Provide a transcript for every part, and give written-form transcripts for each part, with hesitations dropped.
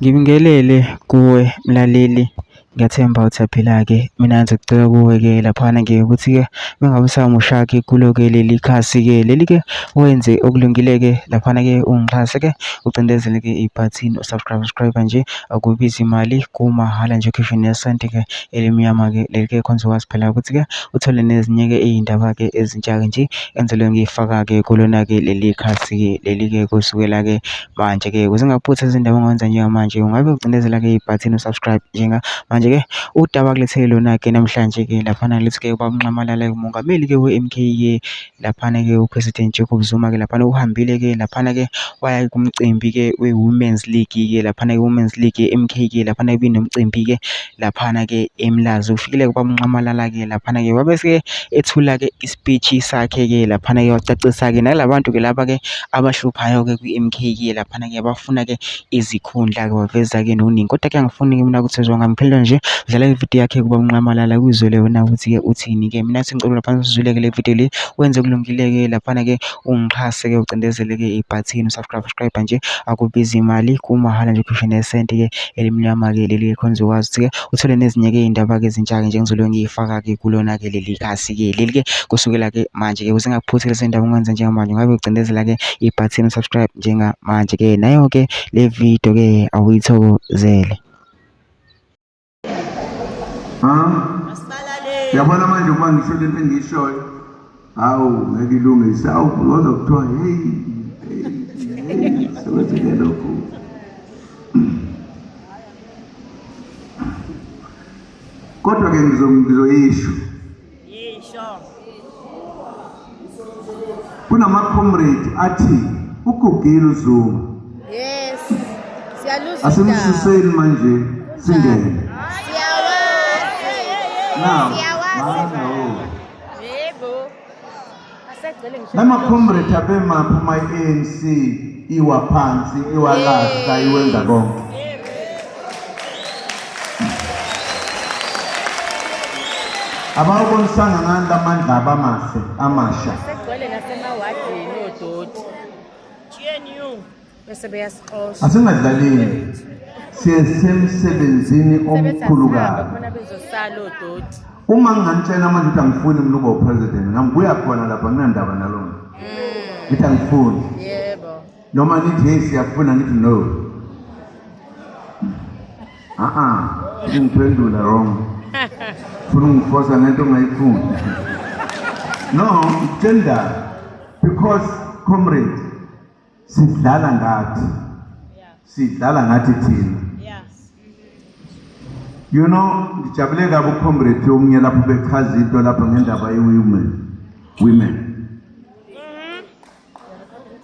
Ngibingelele kuwe mlaleli, ngiyathemba uthaphila-ke. Mina ngizocela kuwe-ke laphana-ke ukuthi-ke mengabe usamusha-ke kulo-ke leli khasi-ke leli-ke wenze okulungile-ke laphana-ke ungixhase-ke ucindezele-ke ibhathini subscribe nje, akubizi imali, kumahhala nje ukhishwe nesenti-ke elimnyama-ke leli-ke khonza ukwazi phela ukuthi-ke uthole nezinye-ke iy'ndaba-ke ezintsha-ke nje enzelwe ngiyifaka-ke kulona-ke leli khasi-ke leli-ke kusukela-ke manje-ke ukuze ngingaphuthi izindaba ongenza njengamanje ungabe ucindezela-ke ibhathini subscribe njengamanje-ke udaba kulethele lona-ke namhlanje-ke laphana lithi-ke ubamnqamalala umongameli-ke we-MK-ke laphana-ke uPresident Jacob Zuma-ke laphana uhambile-ke laphana-ke waya kumcimbi-ke we-Women's League-ke laphana-ke Women's League MK-ke laphana ibinomcimbi-ke laphana-ke emlazi ufikile ubamnqamalala-ke laphana-ke wabese-ke ethula-ke i-speech sakhe-ke laphana-ke wacacisa-ke nalabantu-ke laba-ke abahluphayo-ke kwi-MK-ke laphana-ke abafuna-ke izikhundla-ke waveza-ke noningi, kodwa-ke angifuni-ke mina ukuthi ngiphelele nje dlala ividiyo yakhe kuba unqamalala kuyizwele wena ukuthi-ke uthini-ke. Mina sengicela laphana sizwile-ke le video le wenze kulungile-ke laphana-ke ungixhase-ke ucindezele-ke ibhathini subscribe nje, akubizi imali, kumahhala nje ukhishwe nesenti-ke elimnyama-ke leli khonza ukwazi ukuthi-ke uthole nezinye-ke iy'ndaba-ke ezintsha-ke nje engizolobe ngiyifaka-ke kulona-ke leli khasi-ke leli-ke kusukela-ke manje-ke ukuze ngingakuphuthi lezi ndaba ongenza njengamanje ngabe ucindezela-ke ibhathini subscribe njengamanje-ke nayo-ke le video-ke awuyithokozele. Yabona manje uma ngisho lento engiyishoyo, hawu ngeke ilungise, awuzoza kuthiwa hey sekwenzeke lokhu. Kodwa-ke ngizoyisho kunama-comrade athi ugugile uZuma. Yes, siyaluzwa. Asimsuseni manje singene. Lama-comrade abemaphi ama-ANC iwa phansi iwalahla iwenza konke. Abawubonisanga ngani lamandla abamahle amasha asingadlalini, sisemsebenzini omkhulu kabi. Uma nginganitshela manje ukuthi angifuni mina ukuba upresident, ngambuya khona lapha nginandaba nalona. Ngithi angifuni. Yebo. Noma nithi hey siyafuna ngithi no. Ngiphendula wrong. Funa ungifosa ngento ongayifuni. No, gender, because comrade sidlala ngathi thina. You know, ngijabule kabi ucomrade yomnye lapho bechaza into lapho ngendaba women.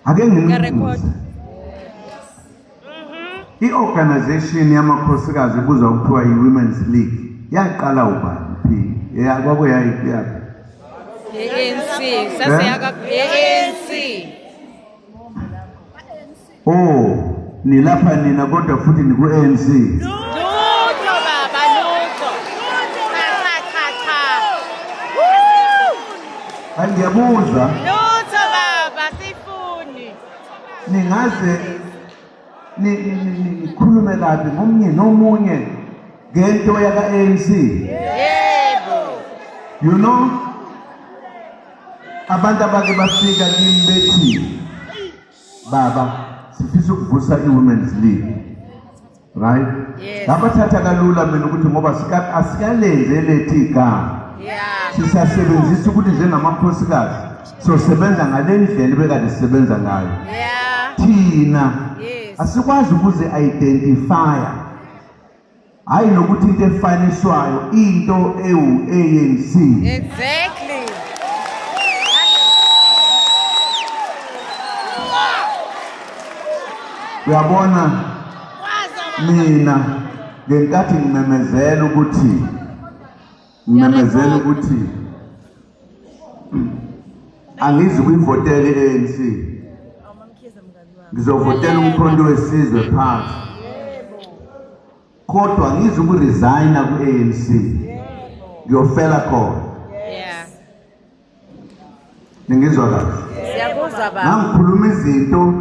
Ake nginibuze. I-organization yamakhosikazi ibuzwa kuthiwa yi-Women's League yaqala ubani phi? Yakwakho yayiphi? ANC, sasiyaka ANC. Oh, nilapha nina kodwa futhi niku-ANC. Lutho baba, lutho. Cha. Ngiyabuza. Lutho baba, sifuni. Ningaze nikhulume kabi ngomnye nomunye ngento yaka-ANC. Yebo. You know, abantu abake bafika kimi bethi baba sifisa ukuvusa i-Women's League, right? Yes. Ngabathatha kalula mina ukuthi ngoba asikalenze lethi igama. Yeah. Sisasebenzisa ukuthi njengamakhosikazi sosebenza ngale ndlela bekade sisebenza ngayo. Yeah. Thina Yes. asikwazi ukuze identify hayi nokuthi into efaniswayo into ewu-ANC. Exactly. Uyabona mina ngenkathi ngimemezela ukuthi angizi kuyivotela i-ANC, ngizovotela umkhonto wesizwe phansi, kodwa ngizi ukuresigna ku-ANC, ngiyofela khona. Ningizwa kahle? Siyakuzwa baba. Ngangikhuluma izinto